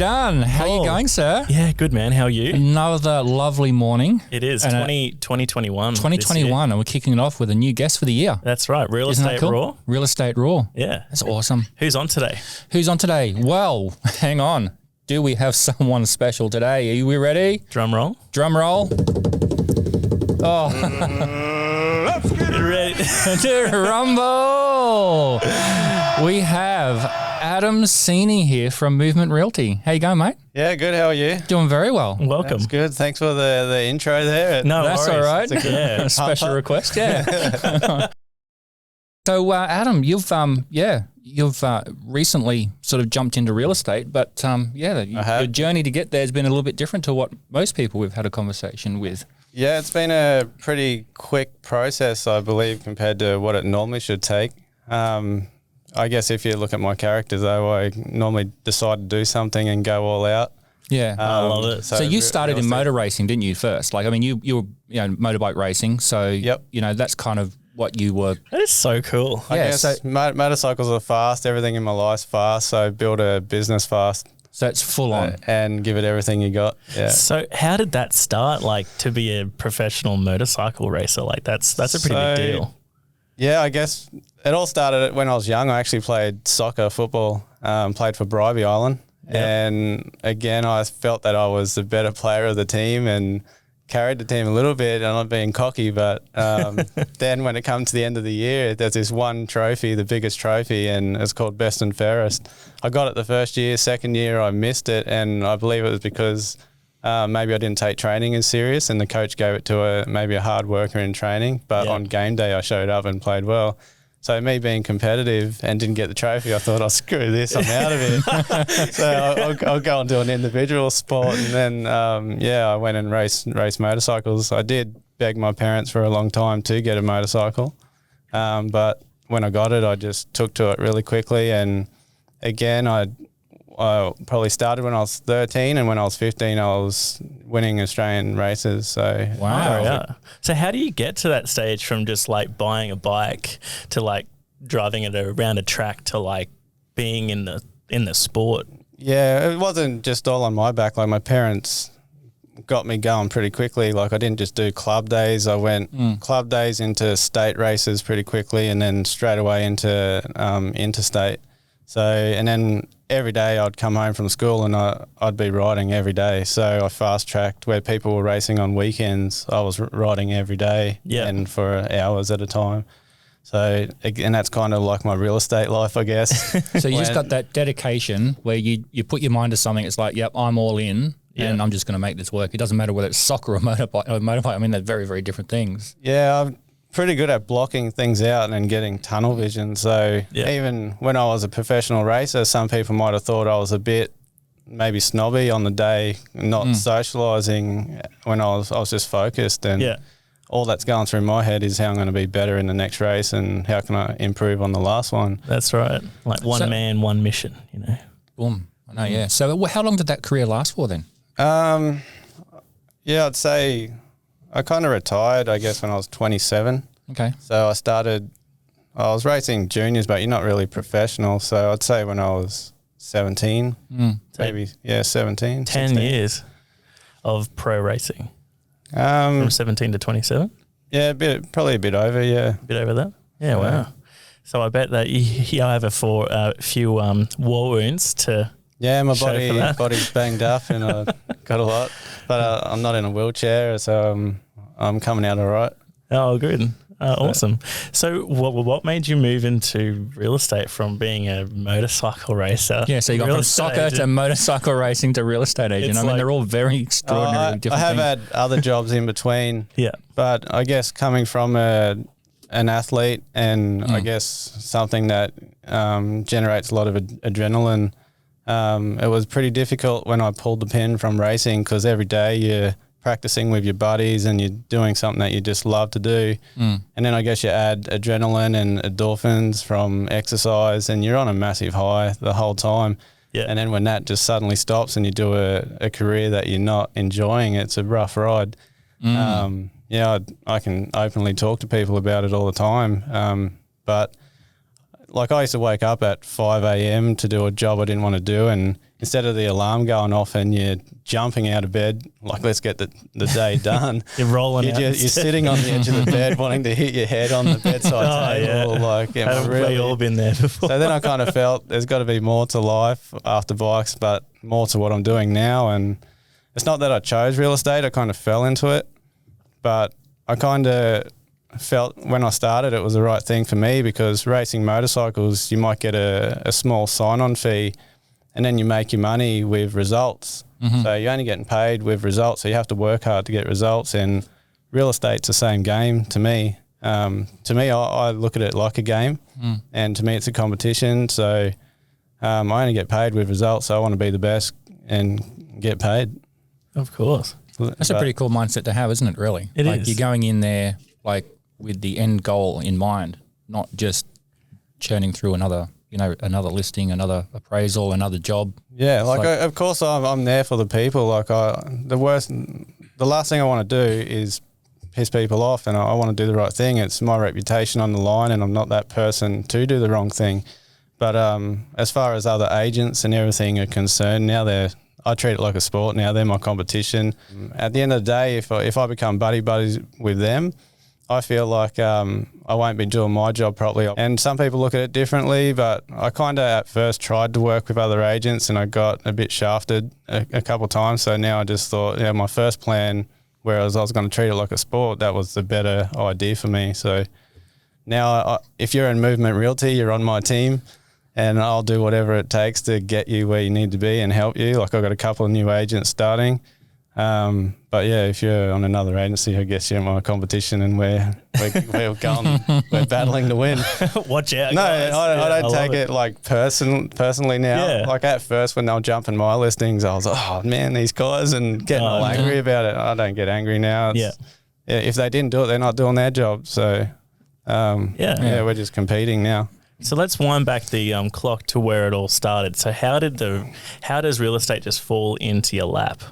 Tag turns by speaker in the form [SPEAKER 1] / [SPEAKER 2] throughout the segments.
[SPEAKER 1] Dunn, how are you going, sir?
[SPEAKER 2] Yeah, good, man. How are you?
[SPEAKER 1] Another lovely morning.
[SPEAKER 2] It is 2021.
[SPEAKER 1] 2021, and we're kicking it off with a new guest for the year.
[SPEAKER 2] That's right. Realestate
[SPEAKER 1] cool?
[SPEAKER 2] Raw.
[SPEAKER 1] Realestate Raw.
[SPEAKER 2] Yeah.
[SPEAKER 1] That's awesome.
[SPEAKER 2] Who's on today?
[SPEAKER 1] Who's on today? Well, hang on. Do we have someone special today? Are you ready?
[SPEAKER 2] Drum roll.
[SPEAKER 1] Drum roll. Oh.
[SPEAKER 2] Let's get ready.
[SPEAKER 1] Rumble. We have Adam Cini here from Movement Realty. How you going, mate?
[SPEAKER 3] Yeah, good. How are you?
[SPEAKER 1] Doing very well.
[SPEAKER 2] Welcome.
[SPEAKER 3] That's good. Thanks for the intro there.
[SPEAKER 2] No,
[SPEAKER 1] that's all right.
[SPEAKER 2] It's a good
[SPEAKER 1] special request. Yeah. So, Adam, you've recently sort of jumped into real estate, but your journey to get there has been a little bit different to what most people we've had a conversation with.
[SPEAKER 3] Yeah, it's been a pretty quick process, I believe, compared to what it normally should take. I guess if you look at my character, though, I normally decide to do something and go all out.
[SPEAKER 1] Yeah,
[SPEAKER 2] I love it.
[SPEAKER 1] So you started in motor racing, didn't you? First, you were motorbike racing. So
[SPEAKER 3] yep.
[SPEAKER 1] That's kind of what you were.
[SPEAKER 2] That is so cool.
[SPEAKER 3] I guess motorcycles are fast. Everything in my life's fast. So build a business fast.
[SPEAKER 1] So it's full on
[SPEAKER 3] and give it everything you got. Yeah.
[SPEAKER 2] So how did that start? To be a professional motorcycle racer, that's a pretty big deal.
[SPEAKER 3] Yeah, I guess it all started when I was young. I actually played soccer, football, played for Bribie Island. Yep. And again, I felt that I was the better player of the team and carried the team a little bit. I'm not being cocky, but then when it comes to the end of the year, there's this one trophy, the biggest trophy, and it's called Best and Fairest. I got it the first year. Second year, I missed it, and I believe it was because maybe I didn't take training as serious, and the coach gave it to maybe a hard worker in training. But on game day, I showed up and played well. So me being competitive and didn't get the trophy, I thought, screw this, I'm out of it. So I'll go and do an individual sport. And then, I went and raced motorcycles. I did beg my parents for a long time to get a motorcycle. But when I got it, I just took to it really quickly. And again, I probably started when I was 13, and when I was 15, I was winning Australian races. So
[SPEAKER 1] wow.
[SPEAKER 2] Yeah. So how do you get to that stage from just buying a bike to driving it around a track to being in the sport?
[SPEAKER 3] Yeah, it wasn't just all on my back. My parents got me going pretty quickly. I didn't just do club days. I went club days into state races pretty quickly, and then straight away into interstate. So, and then every day I'd come home from school and I'd be riding every day. So I fast-tracked where people were racing on weekends. I was riding every day and for hours at a time. So, and that's kind of like my real estate life, I guess.
[SPEAKER 1] So you just got that dedication where you put your mind to something. It's yep, I'm all in and I'm just going to make this work. It doesn't matter whether it's soccer or motorbike. I mean, they're very, very different things.
[SPEAKER 3] Yeah, I'm pretty good at blocking things out and getting tunnel vision. So even when I was a professional racer, some people might have thought I was a bit maybe snobby on the day, not socialising when I was just focused. And all that's going through my head is how I'm going to be better in the next race and how can I improve on the last one.
[SPEAKER 2] That's right. One man, one mission,
[SPEAKER 1] Boom. I know, yeah. So how long did that career last for then?
[SPEAKER 3] I'd say I kind of retired, I guess, when I was 27.
[SPEAKER 1] Okay.
[SPEAKER 3] So I was racing juniors, but you're not really professional. So I'd say when I was 17, maybe, 17.
[SPEAKER 2] 10
[SPEAKER 3] 16.
[SPEAKER 2] years of pro racing. From 17 to 27?
[SPEAKER 3] Yeah, probably a bit over, yeah.
[SPEAKER 2] A bit over that? Yeah, wow. So I bet that you have a few war wounds to...
[SPEAKER 3] Yeah, my body's banged up and I got a lot, but I'm not in a wheelchair, so I'm coming out all right.
[SPEAKER 2] Oh, good. Awesome. So what made you move into real estate from being a motorcycle racer?
[SPEAKER 1] Yeah, so you got from soccer to motorcycle racing to real estate agent. I mean, they're all very extraordinary different
[SPEAKER 3] things. I have
[SPEAKER 1] had
[SPEAKER 3] other jobs in between.
[SPEAKER 2] Yeah.
[SPEAKER 3] But I guess coming from an athlete and I guess something that generates a lot of adrenaline, it was pretty difficult when I pulled the pin from racing because every day you're practicing with your buddies and you're doing something that you just love to do. And then I guess you add adrenaline and endorphins from exercise and you're on a massive high the whole time.
[SPEAKER 2] Yeah.
[SPEAKER 3] And then when that just suddenly stops and you do a career that you're not enjoying, it's a rough ride. I can openly talk to people about it all the time. But I used to wake up at 5 a.m. to do a job I didn't want to do and instead of the alarm going off and you're jumping out of bed, like, let's get the day done.
[SPEAKER 2] You're rolling
[SPEAKER 3] You're sitting on the edge of the bed wanting to hit your head on the bedside table.
[SPEAKER 2] Yeah.
[SPEAKER 3] Like,
[SPEAKER 2] Haven't we all been there before?
[SPEAKER 3] So then I kind of felt there's got to be more to life after bikes, but more to what I'm doing now. And it's not that I chose real estate. I kind of fell into it, but I kind of felt when I started it was the right thing for me, because racing motorcycles, you might get a small sign-on fee and then you make your money with results. So you're only getting paid with results, so you have to work hard to get results. And real estate's the same game to me. I look at it like a game, and to me it's a competition. So I only get paid with results, so I want to be the best and get paid.
[SPEAKER 2] Of course.
[SPEAKER 1] That's a pretty cool mindset to have, isn't it, really?
[SPEAKER 2] It
[SPEAKER 1] like
[SPEAKER 2] is.
[SPEAKER 1] You're going in there like with the end goal in mind, not just churning through another listing, another appraisal, another job.
[SPEAKER 3] Yeah, of course I'm there for the people. Like the last thing I want to do is piss people off, and I want to do the right thing. It's my reputation on the line, and I'm not that person to do the wrong thing. But as far as other agents and everything are concerned, now I treat it like a sport now. They're my competition. At the end of the day, if I become buddies with them, I feel like I won't be doing my job properly. And some people look at it differently, but I kind of at first tried to work with other agents and I got a bit shafted a couple of times. So now I just thought, my first plan, whereas I was going to treat it like a sport, that was the better idea for me. So now if you're in Movement Realty, you're on my team, and I'll do whatever it takes to get you where you need to be and help you. Like, I've got a couple of new agents starting. But yeah, if you're on another agency, I guess you're my competition, and we're battling to win.
[SPEAKER 2] Watch out.
[SPEAKER 3] No,
[SPEAKER 2] guys.
[SPEAKER 3] I don't take it like personally now.
[SPEAKER 2] Yeah.
[SPEAKER 3] Like at first when they were jumping my listings, I was like, oh man, these guys, and getting all angry about it. I don't get angry now. If they didn't do it, they're not doing their job. So we're just competing now.
[SPEAKER 2] So let's wind back the clock to where it all started. So how does real estate just fall into your lap?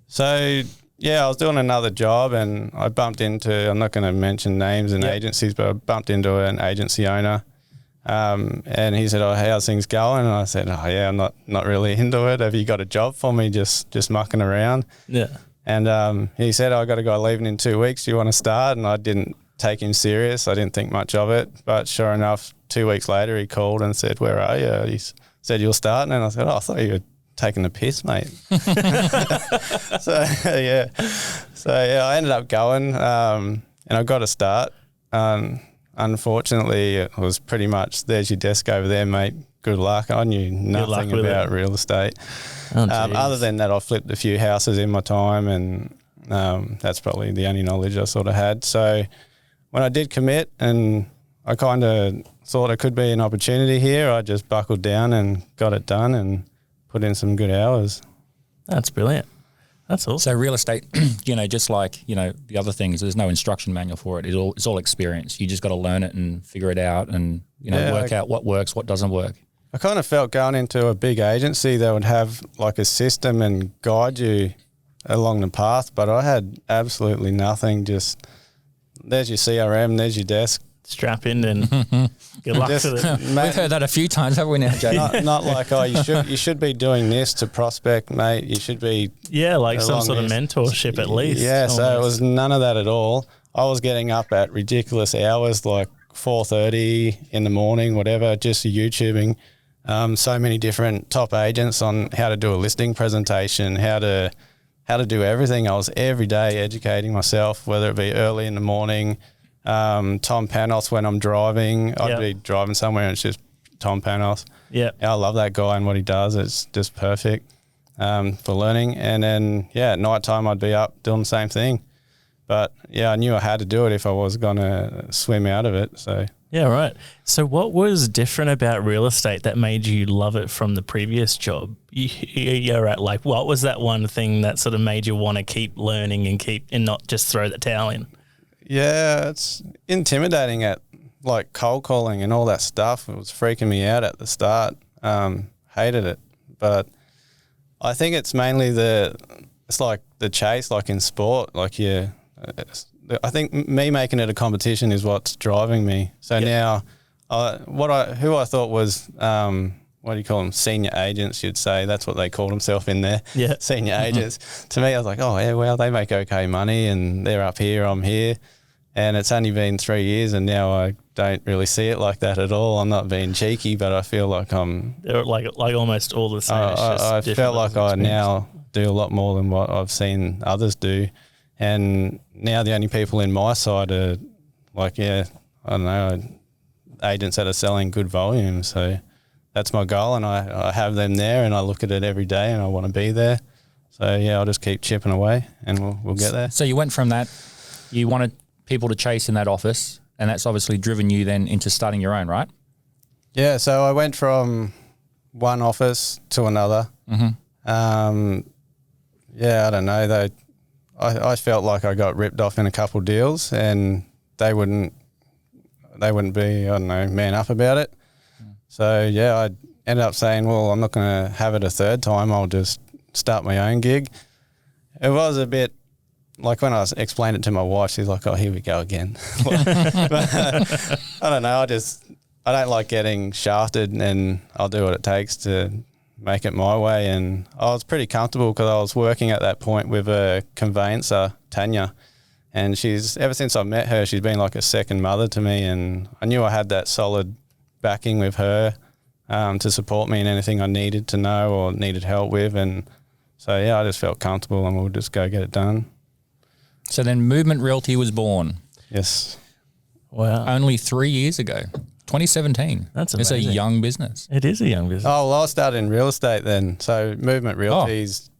[SPEAKER 3] So, I was doing another job and I bumped into, I'm not going to mention names and agencies, but I bumped into an agency owner, and he said, oh, how's things going? And I said, oh yeah, I'm not really into it. Have you got a job for me? Just mucking around.
[SPEAKER 2] Yeah.
[SPEAKER 3] And he said, I got a guy leaving in 2 weeks. Do you want to start? And I didn't take him serious. I didn't think much of it. But sure enough, 2 weeks later, he called and said, where are you? He said, you'll start. And I said, oh, I thought you were taking the piss, mate. So I ended up going, and I got a start. Unfortunately, it was pretty much, there's your desk over there, mate. Good luck. I knew nothing about real estate. Other than that, I flipped a few houses in my time, and that's probably the only knowledge I sort of had. So when I did commit, and I kind of thought it could be an opportunity here, I just buckled down and got it done and put in some good hours.
[SPEAKER 2] That's brilliant. That's awesome.
[SPEAKER 1] So real estate, just like, the other things, there's no instruction manual for it. It's all experience. You just got to learn it and figure it out and, work out what works, what doesn't work.
[SPEAKER 3] I kind of felt going into a big agency, they would have like a system and guide you along the path, but I had absolutely nothing. Just there's your CRM, there's your desk.
[SPEAKER 2] Strap in and good luck to it.
[SPEAKER 1] We've heard that a few times, haven't we now, Jay?
[SPEAKER 3] Not like, you should be doing this to prospect, mate. You should be
[SPEAKER 2] like some sort of mentorship at least.
[SPEAKER 3] Yeah,
[SPEAKER 2] almost.
[SPEAKER 3] So it was none of that at all. I was getting up at ridiculous hours, like 4:30 in the morning, whatever, just YouTubing. So many different top agents on how to do a listing presentation, how to do everything. I was every day educating myself, whether it be early in the morning. Tom Panos when I'm driving. I'd be driving somewhere and it's just Tom Panos. Yeah, I love that guy and what he does. It's just perfect for learning. And then, at night time I'd be up doing the same thing. But, I knew I had to do it if I was going to swim out of it. So
[SPEAKER 2] yeah, right. So what was different about real estate that made you love it from the previous job? You're at what was that one thing that sort of made you want to keep learning and not just throw the towel in?
[SPEAKER 3] Yeah, it's intimidating at like cold calling and all that stuff. It was freaking me out at the start. Hated it. But I think it's mainly it's like the chase, like in sport. Like, I think me making it a competition is what's driving me. So now who I thought was what do you call them? Senior agents, you'd say. That's what they call themselves in there.
[SPEAKER 2] Yeah.
[SPEAKER 3] Senior agents. To me, I was like, oh, yeah, well, they make okay money and they're up here, I'm here. And it's only been 3 years and now I don't really see it like that at all. I'm not being cheeky, but I feel like
[SPEAKER 2] They're like almost all the same.
[SPEAKER 3] I felt like I now do a lot more than what I've seen others do. And now the only people in my side are like, I don't know, agents that are selling good volume. So that's my goal, and I have them there, and I look at it every day, and I want to be there. So yeah, I'll just keep chipping away, and we'll get there.
[SPEAKER 1] So you went from that, you wanted people to chase in that office, and that's obviously driven you then into starting your own, right?
[SPEAKER 3] Yeah, so I went from one office to another. Mm-hmm. Yeah, I don't know. I felt like I got ripped off in a couple of deals, and they wouldn't be, I don't know, man up about it. So yeah, I ended up saying, well, I'm not going to have it a third time. I'll just start my own gig. It was a bit like when I explained it to my wife, she's like, oh, here we go again. But, I don't know. I don't like getting shafted, and I'll do what it takes to make it my way. And I was pretty comfortable because I was working at that point with a conveyancer, Tanya. And ever since I met her, she's been like a second mother to me. And I knew I had that solid backing with her to support me in anything I needed to know or needed help with. And so, yeah, I just felt comfortable and we'll just go get it done.
[SPEAKER 1] So then Movement Realty was born.
[SPEAKER 3] Yes.
[SPEAKER 2] Wow.
[SPEAKER 1] Only 3 years ago, 2017.
[SPEAKER 2] That's amazing.
[SPEAKER 1] It's a young business.
[SPEAKER 2] It is a young business.
[SPEAKER 3] Oh, well, I started in real estate then. So Movement Realty's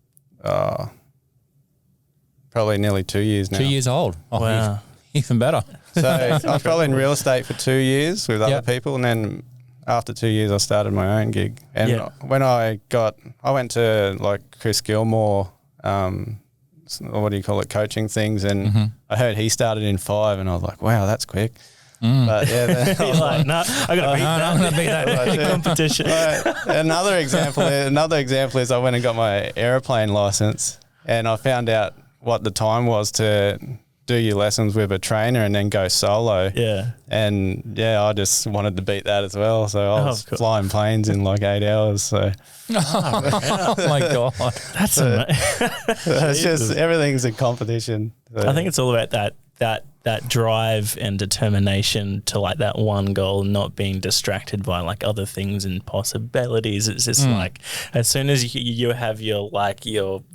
[SPEAKER 3] probably nearly 2 years now.
[SPEAKER 1] 2 years old. Oh,
[SPEAKER 2] Wow.
[SPEAKER 1] Even better.
[SPEAKER 3] So I was probably in real estate for 2 years with other people, and then after 2 years I started my own gig. And when I went to like Chris Gilmore, what do you call it, coaching things, and I heard he started in 5, and I was like, wow, that's quick. But yeah,
[SPEAKER 2] You're like, no, I got to beat that.
[SPEAKER 1] I'm going to beat that
[SPEAKER 2] competition.
[SPEAKER 3] Another example is I went and got my aeroplane license, and I found out what the time was to do your lessons with a trainer and then go solo.
[SPEAKER 2] Yeah.
[SPEAKER 3] And yeah, I just wanted to beat that as well. So I was flying planes in like 8 hours. So
[SPEAKER 1] oh my God.
[SPEAKER 2] That's amazing.
[SPEAKER 3] It's just, everything's a competition. So.
[SPEAKER 2] I think it's all about that drive and determination to like that one goal, not being distracted by like other things and possibilities. It's just like, as soon as you have your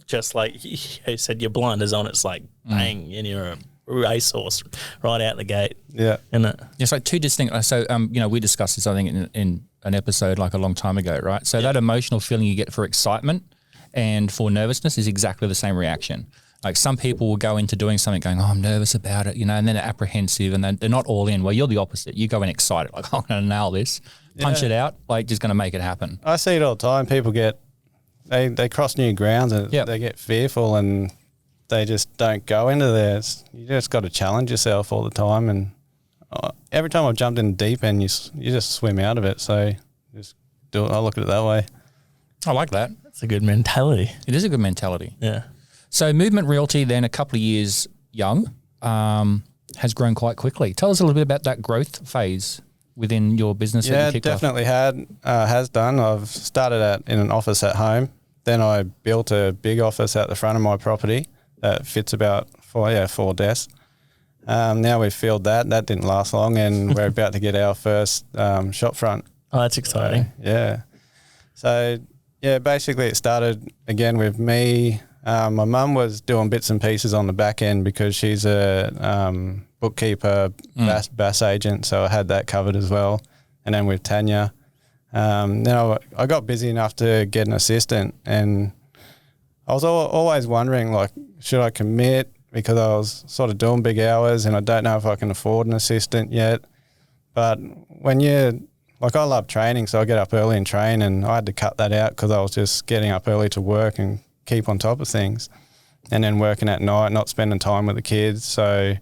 [SPEAKER 2] just like you said, your blinders on, it's like bang, and you're a racehorse right out the gate.
[SPEAKER 3] Yeah.
[SPEAKER 2] Isn't it?
[SPEAKER 1] It's like two distinct, so, we discussed this, I think, in an episode like a long time ago, right? So that emotional feeling you get for excitement and for nervousness is exactly the same reaction. Like some people will go into doing something going, oh, I'm nervous about it, and then they're apprehensive and they're not all in. Well, you're the opposite. You go in excited, like, I'm going to nail this, punch it out, like just going to make it happen.
[SPEAKER 3] I see it all the time. People they cross new grounds and they get fearful and they just don't go into there. You just got to challenge yourself all the time. And every time I've jumped in the deep end, you just swim out of it. So just do it. I look at it that way.
[SPEAKER 1] I like that.
[SPEAKER 2] That's a good mentality.
[SPEAKER 1] It is a good mentality.
[SPEAKER 2] Yeah.
[SPEAKER 1] So Movement Realty, then a couple of years young, has grown quite quickly. Tell us a little bit about that growth phase within your business.
[SPEAKER 3] Yeah, definitely has done. I've started in an office at home. Then I built a big office at the front of my property that fits about 4 desks. Now we've filled that. That didn't last long, and we're about to get our first shop front.
[SPEAKER 2] Oh, that's exciting.
[SPEAKER 3] So basically it started again with me. My mum was doing bits and pieces on the back end because she's a bookkeeper, bass agent, so I had that covered as well. And then with Tanya, then I got busy enough to get an assistant, and I was always wondering, like, should I commit because I was sort of doing big hours and I don't know if I can afford an assistant yet. But when I love training, so I get up early and train, and I had to cut that out because I was just getting up early to work and keep on top of things, and then working at night, not spending time with the kids. So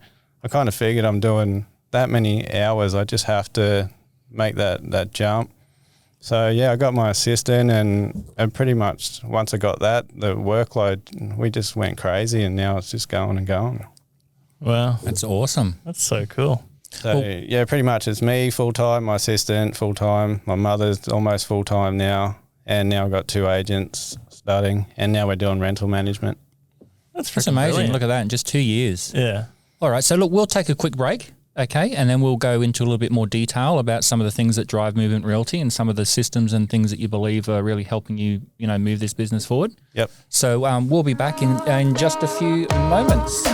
[SPEAKER 3] I kind of figured I'm doing that many hours, I just have to make that jump. So I got my assistant, and pretty much once I got that, the workload, we just went crazy, and now it's just going and going.
[SPEAKER 2] Wow.
[SPEAKER 1] That's awesome.
[SPEAKER 2] That's so cool.
[SPEAKER 3] So yeah, pretty much it's me full-time, my assistant full-time, my mother's almost full-time now, and now I've got 2 agents starting, and now we're doing rental management.
[SPEAKER 1] That's amazing.
[SPEAKER 2] Brilliant.
[SPEAKER 1] Look at that in just 2 years.
[SPEAKER 2] Yeah.
[SPEAKER 1] All right. So look, we'll take a quick break. Okay. And then we'll go into a little bit more detail about some of the things that drive Movement Realty and some of the systems and things that you believe are really helping you, move this business forward.
[SPEAKER 3] Yep.
[SPEAKER 1] So we'll be back in just a few moments.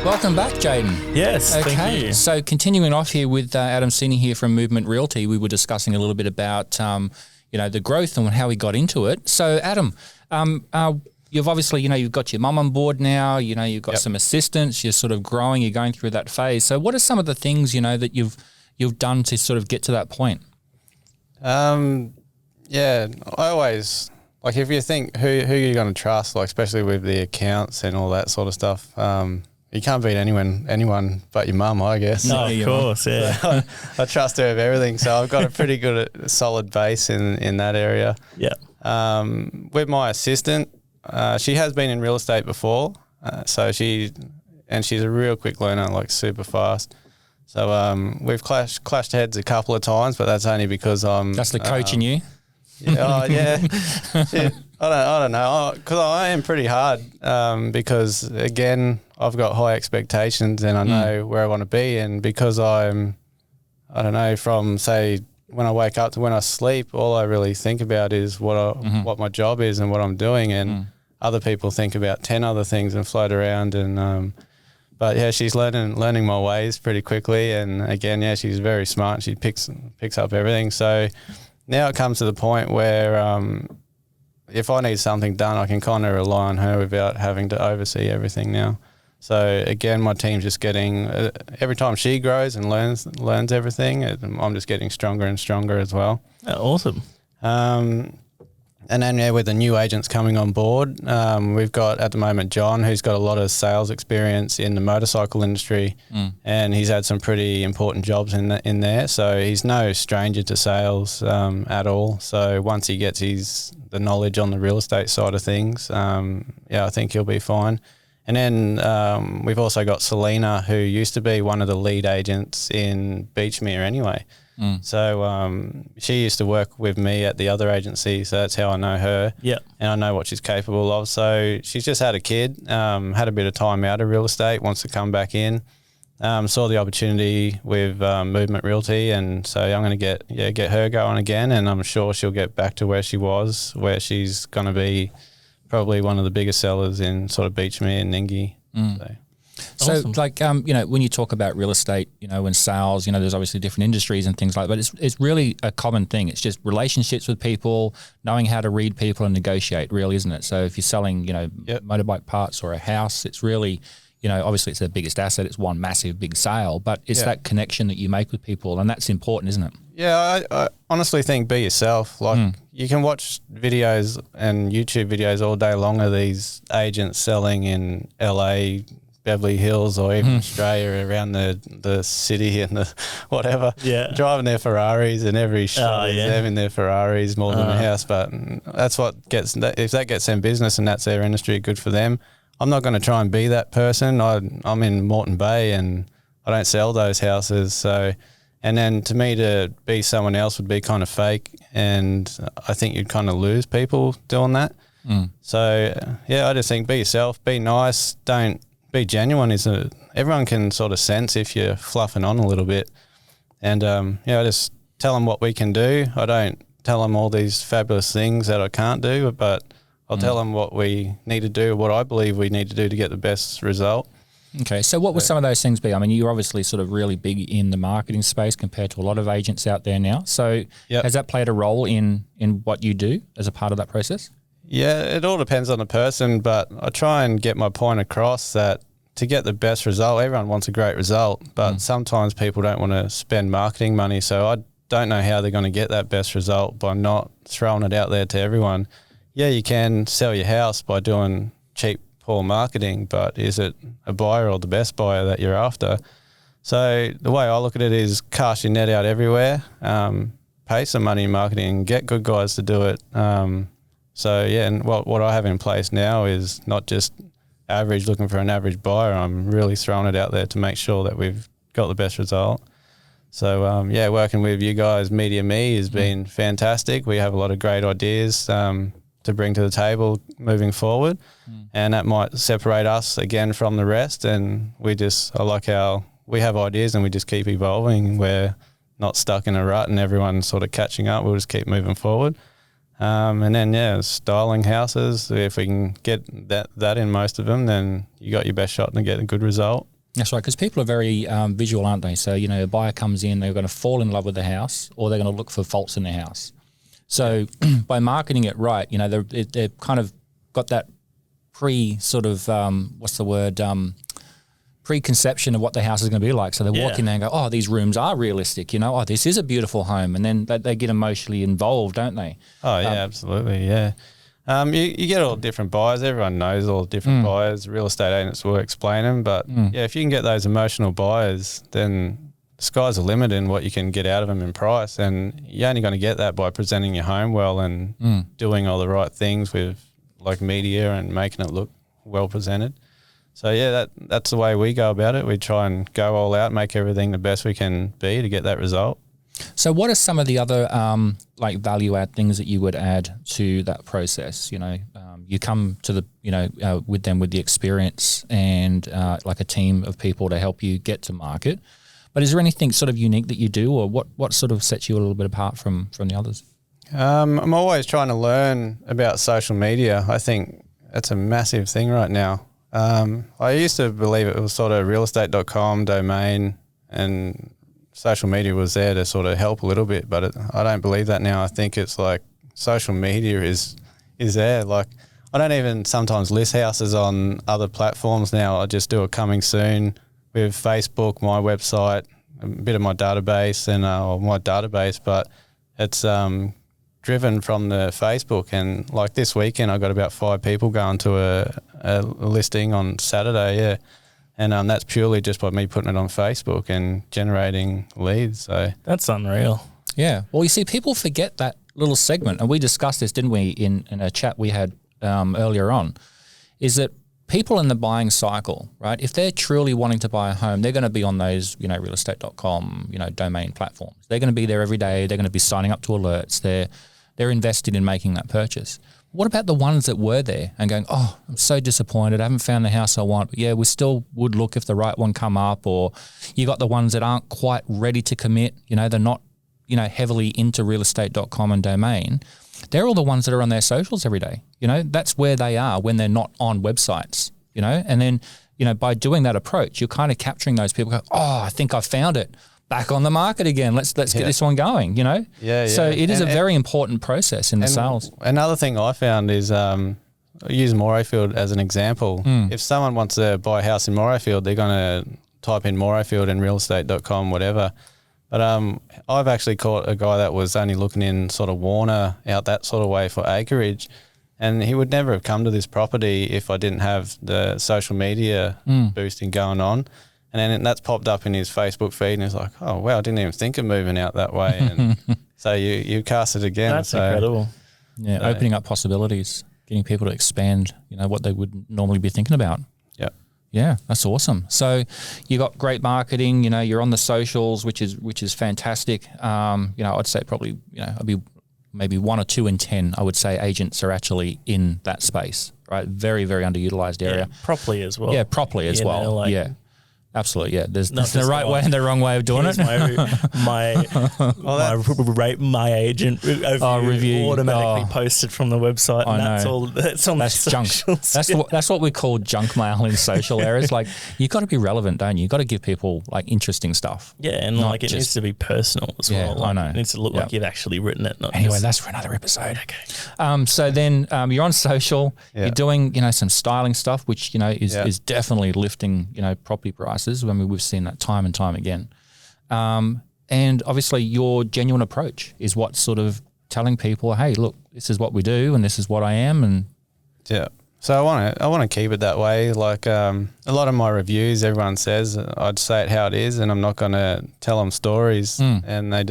[SPEAKER 1] Welcome back, Jaden.
[SPEAKER 2] Yes, thank you.
[SPEAKER 1] So continuing off here with Adam Cini here from Movement Realty, we were discussing a little bit about, the growth and how we got into it. So Adam, you've obviously, you've got your mum on board now, you've got some assistants, you're sort of growing, you're going through that phase. So what are some of the things, that you've done to sort of get to that point?
[SPEAKER 3] Yeah, I always, like if you think who you're going to trust, like especially with the accounts and all that sort of stuff, you can't beat anyone but your mum, I guess.
[SPEAKER 2] No, of course, yeah.
[SPEAKER 3] I trust her with everything, so I've got a pretty good, solid base in that area.
[SPEAKER 2] Yeah.
[SPEAKER 3] With my assistant, she has been in real estate before, so she's a real quick learner, like super fast. So we've clashed heads a couple of times, but that's only because
[SPEAKER 1] That's the coaching you?
[SPEAKER 3] Yeah. I don't know, because I am pretty hard because, again, I've got high expectations and I know where I want to be, and because I don't know, from, say, when I wake up to when I sleep, all I really think about is what my job is and what I'm doing, and other people think about 10 other things and float around, and but yeah, she's learning my ways pretty quickly, and again, yeah, she's very smart. She picks up everything. So now it comes to the point where if I need something done, I can kind of rely on her without having to oversee everything now. So again, my team's just getting every time she grows and learns everything, I'm just getting stronger and stronger as well.
[SPEAKER 2] Awesome.
[SPEAKER 3] And then with the new agents coming on board, we've got at the moment John, who's got a lot of sales experience in the motorcycle industry, and he's had some pretty important jobs in there. So he's no stranger to sales at all. So once he gets the knowledge on the real estate side of things, I think he'll be fine. And then we've also got Selena, who used to be one of the lead agents in Beachmere anyway. So she used to work with me at the other agency, so that's how I know her.
[SPEAKER 2] Yeah.
[SPEAKER 3] And I know what she's capable of. So she's just had a kid, had a bit of time out of real estate, wants to come back in. Saw the opportunity with Movement Realty, and so I'm going to get her going again, and I'm sure she'll get back to where she was, where she's going to be probably one of the biggest sellers in sort of Beachmere and Ningi.
[SPEAKER 1] So
[SPEAKER 2] Awesome.
[SPEAKER 1] like, when you talk about real estate, and sales, there's obviously different industries and things like that, but it's really a common thing. It's just relationships with people, knowing how to read people and negotiate, really, isn't it? So if you're selling, motorbike parts or a house, it's really, obviously it's their biggest asset. It's one massive big sale, but it's that connection that you make with people, and that's important, isn't it?
[SPEAKER 3] Yeah, I honestly think be yourself. Like you can watch videos and YouTube videos all day long of these agents selling in LA, Beverly Hills, or even Australia, around the city and the whatever.
[SPEAKER 2] Yeah.
[SPEAKER 3] Driving their Ferraris, and every shot is them in their Ferraris more than a house. But that's what if that gets them business and that's their industry, good for them. I'm not going to try and be that person. I'm in Moreton Bay and I don't sell those houses. So, and then to me to be someone else would be kind of fake, and I think you'd kind of lose people doing that. So I just think be yourself, be nice, don't be genuine. Everyone can sort of sense if you're fluffing on a little bit, and I just tell them what we can do. I don't tell them all these fabulous things that I can't do, but I'll tell them what we need to do, what I believe we need to do to get the best result.
[SPEAKER 1] Okay, so what would some of those things be? I mean, you're obviously sort of really big in the marketing space compared to a lot of agents out there now. So has that played a role in what you do as a part of that process?
[SPEAKER 3] Yeah, it all depends on the person, but I try and get my point across that to get the best result, everyone wants a great result, but sometimes people don't want to spend marketing money. So I don't know how they're going to get that best result by not throwing it out there to everyone. Yeah, you can sell your house by doing cheap, poor marketing, but is it a buyer or the best buyer that you're after? So the way I look at it is cast your net out everywhere, pay some money in marketing, get good guys to do it. So yeah, and what I have in place now is not just average looking for an average buyer. I'm really throwing it out there to make sure that we've got the best result. So yeah, working with you guys, Media Me, has been fantastic. We have a lot of great ideas to bring to the table moving forward, and that might separate us again from the rest. And I like how we have ideas and we just keep evolving. We're not stuck in a rut and everyone's sort of catching up. We'll just keep moving forward. And then, yeah, styling houses. If we can get that in most of them, then you got your best shot to get a good result.
[SPEAKER 1] That's right, because people are very visual, aren't they? So, a buyer comes in, they're going to fall in love with the house, or they're going to look for faults in the house. So by marketing it right, they've kind of got that preconception of what the house is going to be like. So they walk in there and go, oh, these rooms are realistic, oh, this is a beautiful home. And then they get emotionally involved, don't they?
[SPEAKER 3] Oh, yeah, absolutely, yeah. You get all different buyers. Everyone knows all different buyers. Real estate agents will explain them. But, yeah, if you can get those emotional buyers, then the sky's the limit in what you can get out of them in price. And you're only going to get that by presenting your home well and doing all the right things with, like, media and making it look well presented. So, yeah, that's the way we go about it. We try and go all out, make everything the best we can be to get that result.
[SPEAKER 1] So what are some of the other value add things that you would add to that process? You come to the, with them with the experience and like a team of people to help you get to market. But is there anything sort of unique that you do, or what sort of sets you a little bit apart from the others?
[SPEAKER 3] I'm always trying to learn about social media. I think that's a massive thing right now. I used to believe it was sort of realestate.com domain and social media was there to sort of help a little bit, but I don't believe that now. I think it's like social media is there. Like, I don't even sometimes list houses on other platforms now. I just do a coming soon with Facebook, my website, a bit of my database but it's driven from the Facebook. And like this weekend, I got about 5 people going to a listing on Saturday, yeah. And that's purely just by me putting it on Facebook and generating leads. So
[SPEAKER 2] that's unreal.
[SPEAKER 1] Yeah. Well, you see, people forget that little segment, and we discussed this, didn't we, in a chat we had earlier on, is that people in the buying cycle, right, if they're truly wanting to buy a home, they're going to be on those, realestate.com, domain platforms. They're going to be there every day. They're going to be signing up to alerts. They're invested in making that purchase. What about the ones that were there and going, oh, I'm so disappointed, I haven't found the house I want, but yeah, we still would look if the right one come up? Or you got the ones that aren't quite ready to commit, they're not, heavily into realestate.com and domain. They're all the ones that are on their socials every day. That's where they are when they're not on websites, and then, by doing that approach, you're kind of capturing those people go, oh, I think I found it. Back on the market again. Let's get this one going,
[SPEAKER 3] Yeah.
[SPEAKER 1] So it is a very important process in the sales.
[SPEAKER 3] Another thing I found is use Morayfield as an example. If someone wants to buy a house in Morayfield, they're going to type in Morayfield and realestate.com, whatever. But I've actually caught a guy that was only looking in sort of Warner out that sort of way for acreage, and he would never have come to this property if I didn't have the social media boosting going on. And then that's popped up in his Facebook feed, and he's like, oh, wow, I didn't even think of moving out that way. And so you cast it again.
[SPEAKER 2] That's incredible.
[SPEAKER 1] Yeah, opening up possibilities, getting people to expand, what they would normally be thinking about.
[SPEAKER 3] Yeah.
[SPEAKER 1] Yeah, that's awesome. So you got great marketing, you're on the socials, which is fantastic. I'd say probably, I'd be maybe 1 or 2 in 10, I would say, agents are actually in that space, right? Very, very underutilized area.
[SPEAKER 2] Yeah, properly as well.
[SPEAKER 1] Yeah, properly as well. Yeah. Absolutely, yeah. There's the right way and the wrong way of doing it.
[SPEAKER 2] My agent
[SPEAKER 1] review
[SPEAKER 2] automatically posted from the website, and that's all. That's
[SPEAKER 1] junk. That's what we call junk mail in social areas. Like, you got to be relevant, don't you? You got to give people like interesting stuff.
[SPEAKER 2] Yeah, and like it needs to be personal as well. Like, I know. It needs to look like you've actually written it.
[SPEAKER 1] Anyway, that's for another episode. Okay. So then you're on social. You're doing some styling stuff, which is definitely lifting property prices. I mean, we've seen that time and time again. And obviously your genuine approach is what's sort of telling people, hey, look, this is what we do and this is what I am. And
[SPEAKER 3] yeah. So I want to keep it that way. Like a lot of my reviews, everyone says I'd say it how it is, and I'm not going to tell them stories, and they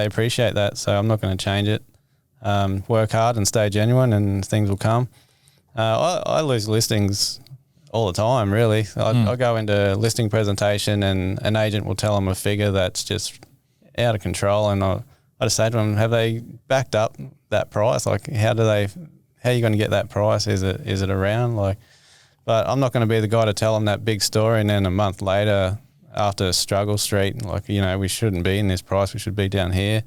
[SPEAKER 3] appreciate that. So I'm not going to change it. Work hard and stay genuine, and things will come. I lose listings all the time, really. I go into listing presentation, and an agent will tell them a figure that's just out of control, and I just say to them, have they backed up that price? Like, how are you going to get that price? Is it around? Like, but I'm not going to be the guy to tell them that big story, and then a month later, after Struggle Street, like, we shouldn't be in this price. We should be down here.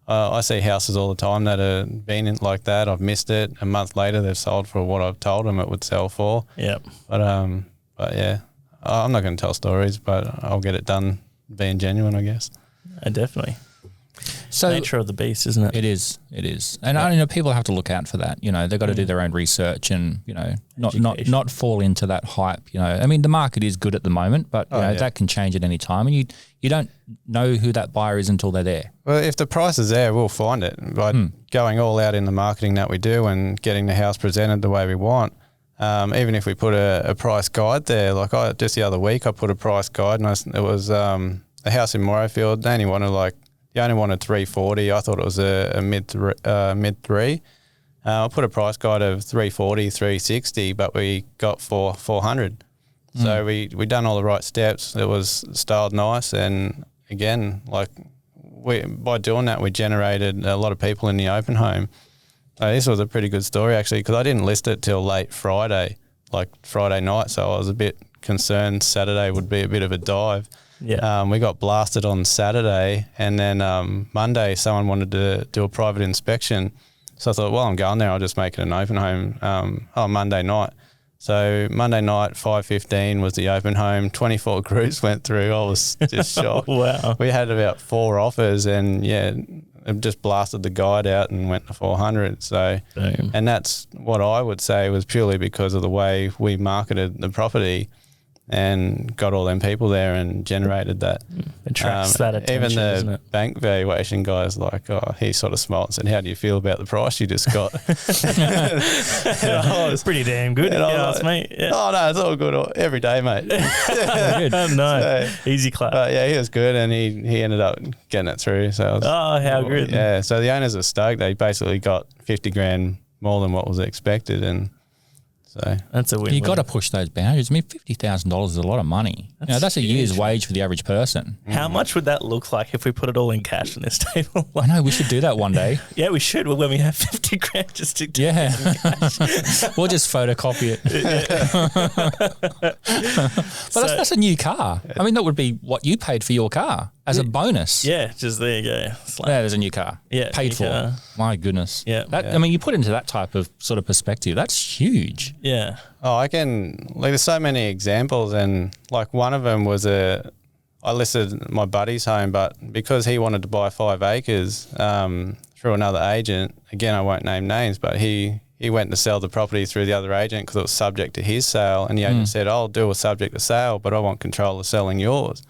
[SPEAKER 3] I see houses all the time that have been in like that. I've missed it. A month later, they've sold for what I've told them it would sell for.
[SPEAKER 2] Yep.
[SPEAKER 3] But yeah, I'm not going to tell stories, but I'll get it done being genuine, I guess.
[SPEAKER 2] Definitely.
[SPEAKER 1] So
[SPEAKER 2] nature of the beast, isn't it?
[SPEAKER 1] It is. And people have to look out for that. They've got to do their own research and, not fall into that hype. I mean, the market is good at the moment, but that can change at any time. And you don't know who that buyer is until they're there.
[SPEAKER 3] Well, if the price is there, we'll find it by going all out in the marketing that we do and getting the house presented the way we want. Even if we put a price guide there, like just the other week, I put a price guide, and it was a house in Morrowfield. They only wanted 340. I thought it was a mid three. I put a price guide of 340, 360, but we got for 400. So we done all the right steps. It was styled nice, and again, by doing that, we generated a lot of people in the open home. This was a pretty good story actually, because I didn't list it till late Friday, like Friday night. So I was a bit concerned Saturday would be a bit of a dive.
[SPEAKER 2] Yeah.
[SPEAKER 3] We got blasted on Saturday, and then Monday someone wanted to do a private inspection. So I thought, well, I'm going there, I'll just make it an open home Monday night. So Monday night, 5:15 was the open home. 24 groups went through. I was just shocked.
[SPEAKER 2] Wow.
[SPEAKER 3] We had about 4 offers, and it just blasted the guide out and went to 400. So,
[SPEAKER 2] Damn.
[SPEAKER 3] And that's what I would say was purely because of the way we marketed the property and got all them people there and generated that.
[SPEAKER 2] Attracts that attention,
[SPEAKER 3] even
[SPEAKER 2] doesn't
[SPEAKER 3] the
[SPEAKER 2] it?
[SPEAKER 3] bank valuation guy's like, he sort of smiled and said, how do you feel about the price you just got?
[SPEAKER 2] It's pretty damn good, if you ask me. Yeah.
[SPEAKER 3] Oh, no, it's all good every day, mate.
[SPEAKER 2] Good. No, easy clap.
[SPEAKER 3] Yeah, he was good, and he ended up getting it through. So
[SPEAKER 2] how good.
[SPEAKER 3] Yeah, so the owners are stoked. They basically got 50 grand more than what was expected, and so
[SPEAKER 2] that's a win.
[SPEAKER 1] You got to push those boundaries. I mean, $50,000 is a lot of money. That's a year's wage for the average person.
[SPEAKER 2] How much would that look like if we put it all in cash on this table?
[SPEAKER 1] I know, we should do that one day.
[SPEAKER 2] Yeah, we should. Well, when we have 50 grand, just to
[SPEAKER 1] Yeah. We'll just photocopy it. But that's a new car. I mean, that would be what you paid for your car as a bonus.
[SPEAKER 2] Yeah, just there you go.
[SPEAKER 1] Yeah, there's a new car.
[SPEAKER 2] Yeah,
[SPEAKER 1] paid
[SPEAKER 2] new
[SPEAKER 1] for.
[SPEAKER 2] car.
[SPEAKER 1] My goodness.
[SPEAKER 2] Yeah.
[SPEAKER 1] I mean, you put into that type of sort of perspective, that's huge.
[SPEAKER 2] Yeah.
[SPEAKER 3] I can, there's so many examples, and one of them was I listed my buddy's home, but because he wanted to buy 5 acres through another agent, again, I won't name names, but he went to sell the property through the other agent because it was subject to his sale, and the agent said, I'll do a subject to sale, but I want control of selling yours.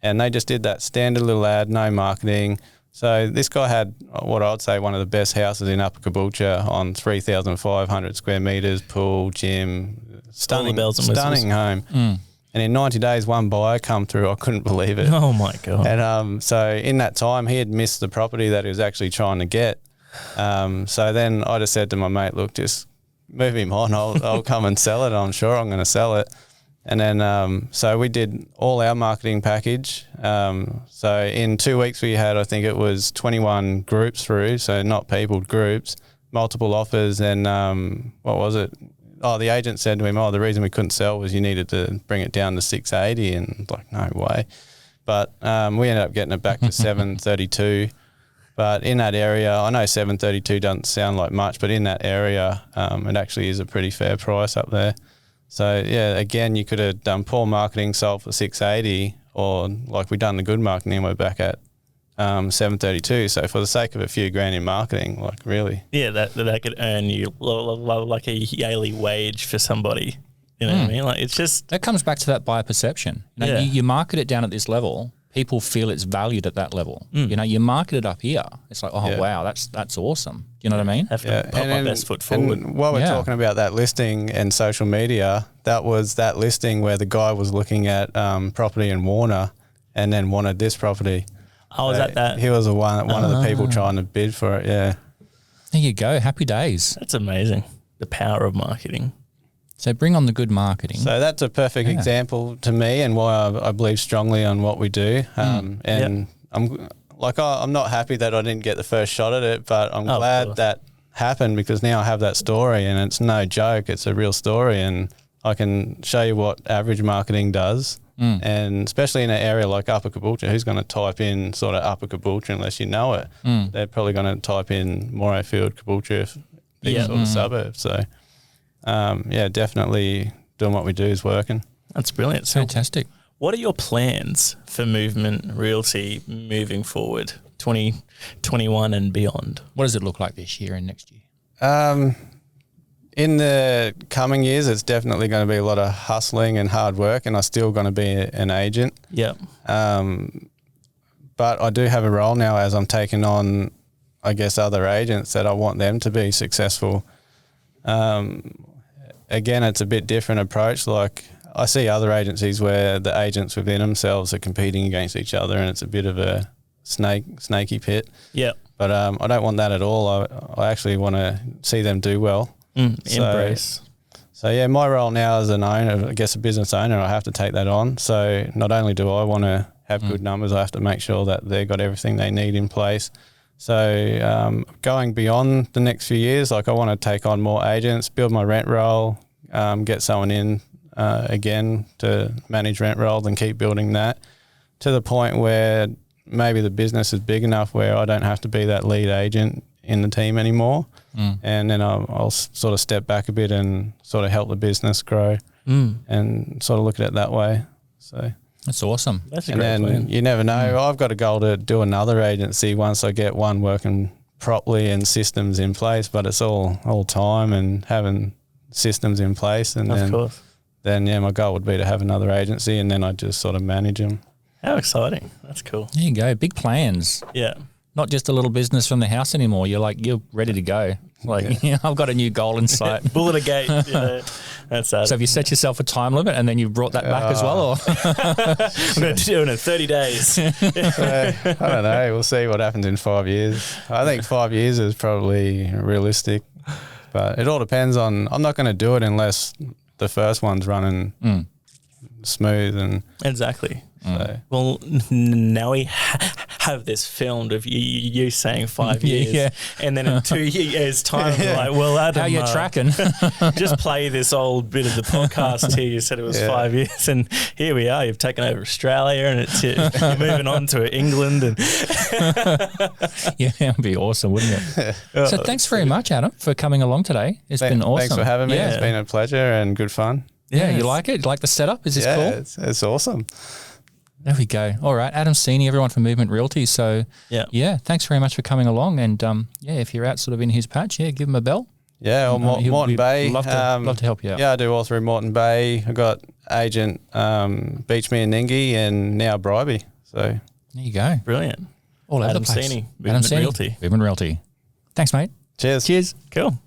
[SPEAKER 3] And they just did that standard little ad, no marketing. So this guy had what I'd say one of the best houses in Upper Caboolture on 3,500 square metres, pool, gym, stunning home. And in 90 days, one buyer come through. I couldn't believe it.
[SPEAKER 2] Oh, my God.
[SPEAKER 3] And so in that time, he had missed the property that he was actually trying to get. So then I just said to my mate, look, just move him on. I'll come and sell it. I'm sure I'm going to sell it. And then so we did all our marketing package. So in 2 weeks we had, I think it was 21 groups through, so not people, groups, multiple offers. And what was it? Oh, the agent said to him, the reason we couldn't sell was you needed to bring it down to 680. And like, no way. But we ended up getting it back to 732. But in that area, I know 732 doesn't sound like much, but in that area, it actually is a pretty fair price up there. So, yeah, again, you could have done poor marketing, sold for 680, or like we done the good marketing, we're back at 732. So for the sake of a few grand in marketing, like really.
[SPEAKER 2] Yeah, that could earn you like a yearly wage for somebody. You know what I mean? Like it's just...
[SPEAKER 1] That comes back to that buyer perception. You market it down at this level people feel it's valued at that level. You know, you market it up here. It's like, oh, wow, that's awesome. You know what I mean?
[SPEAKER 2] Have to put my best foot forward.
[SPEAKER 3] And while we're talking about that listing and social media, that was that listing where the guy was looking at property in Warner and then wanted this property.
[SPEAKER 2] I was at that.
[SPEAKER 3] He was one of the people trying to bid for it, yeah.
[SPEAKER 1] There you go. Happy days.
[SPEAKER 2] That's amazing. The power of marketing.
[SPEAKER 1] So bring on the good marketing.
[SPEAKER 3] So that's a perfect example to me and why I believe strongly on what we do. And I'm not happy that I didn't get the first shot at it, but I'm glad that happened because now I have that story and it's no joke. It's a real story and I can show you what average marketing does. And especially in an area like Upper Caboolture, who's going to type in sort of Upper Caboolture unless you know it? They're probably going to type in Morayfield, Caboolture, these sort of suburbs. So, definitely doing what we do is working.
[SPEAKER 2] That's brilliant. So
[SPEAKER 1] Fantastic.
[SPEAKER 2] what are your plans for Movement Realty moving forward, 2021 and beyond?
[SPEAKER 1] What does it look like this year and next year?
[SPEAKER 3] In the coming years, it's definitely going to be a lot of hustling and hard work, and I'm still going to be an agent.
[SPEAKER 2] Yeah.
[SPEAKER 3] But I do have a role now as I'm taking on, I guess, other agents that I want them to be successful. Again, it's a bit different approach. Like I see other agencies where the agents within themselves are competing against each other, and it's a bit of a snaky pit.
[SPEAKER 2] Yeah.
[SPEAKER 3] But I don't want that at all. I actually want to see them do well.
[SPEAKER 2] Embrace.
[SPEAKER 3] So yeah, my role now as an owner, I guess a business owner, I have to take that on. So not only do I want to have good numbers, I have to make sure that they've got everything they need in place. So going beyond the next few years, like I want to take on more agents, build my rent roll, get someone in again to manage rent roll and keep building that to the point where maybe the business is big enough where I don't have to be that lead agent in the team anymore. And then I'll sort of step back a bit and sort of help the business grow and sort of look at it that way. So
[SPEAKER 1] That's awesome.
[SPEAKER 2] That's a great plan.
[SPEAKER 3] then you never know. I've got a goal to do another agency once I get one working properly and systems in place, but it's all time and having systems in place. And then my goal would be to have another agency and then I just sort of manage them.
[SPEAKER 2] How exciting. That's cool.
[SPEAKER 1] There you go. Big plans.
[SPEAKER 2] Yeah.
[SPEAKER 1] Not just a little business from the house anymore. You're ready to go. Like, I've got a new goal in sight.
[SPEAKER 2] Bullet a gate. That's
[SPEAKER 1] So have you set yourself a time limit and then you've brought that back as well? Or?
[SPEAKER 2] I'm going to do it in 30 days.
[SPEAKER 3] So, I don't know. We'll see what happens in 5 years. I think 5 years is probably realistic, but it all depends on. I'm not going to do it unless the first one's running smooth and
[SPEAKER 2] Exactly.
[SPEAKER 3] so.
[SPEAKER 2] Well, now we have this filmed of you saying 5 years, and then in 2 years' time, we're like, well, Adam,
[SPEAKER 1] how you tracking?
[SPEAKER 2] just play this old bit of the podcast here. You said it was 5 years, and here we are. You've taken over Australia, and you're moving on to England. And
[SPEAKER 1] Yeah, that'd be awesome, wouldn't it? So thanks very much, Adam, for coming along today. It's been awesome.
[SPEAKER 3] Thanks for having me.
[SPEAKER 1] Yeah.
[SPEAKER 3] It's been a pleasure and good fun.
[SPEAKER 1] Yeah, you like it? You like the setup? Is this cool?
[SPEAKER 3] It's awesome.
[SPEAKER 1] There we go. All right. Adam Cini, everyone from Movement Realty. So, thanks very much for coming along. And, if you're out sort of in his patch, give him a bell.
[SPEAKER 3] Yeah, or Moreton Bay.
[SPEAKER 1] Love to help you out.
[SPEAKER 3] Yeah, I do all through Moreton Bay. I've got agent Beachme and Ningi and now Bribey. So
[SPEAKER 1] there you go.
[SPEAKER 2] brilliant.
[SPEAKER 1] All over
[SPEAKER 2] Adam
[SPEAKER 1] the place.
[SPEAKER 2] Cini,
[SPEAKER 1] Adam
[SPEAKER 2] Movement
[SPEAKER 1] Cini,
[SPEAKER 2] Realty.
[SPEAKER 1] Movement Realty. Thanks, mate.
[SPEAKER 3] cheers.
[SPEAKER 1] Cheers.
[SPEAKER 2] Cool.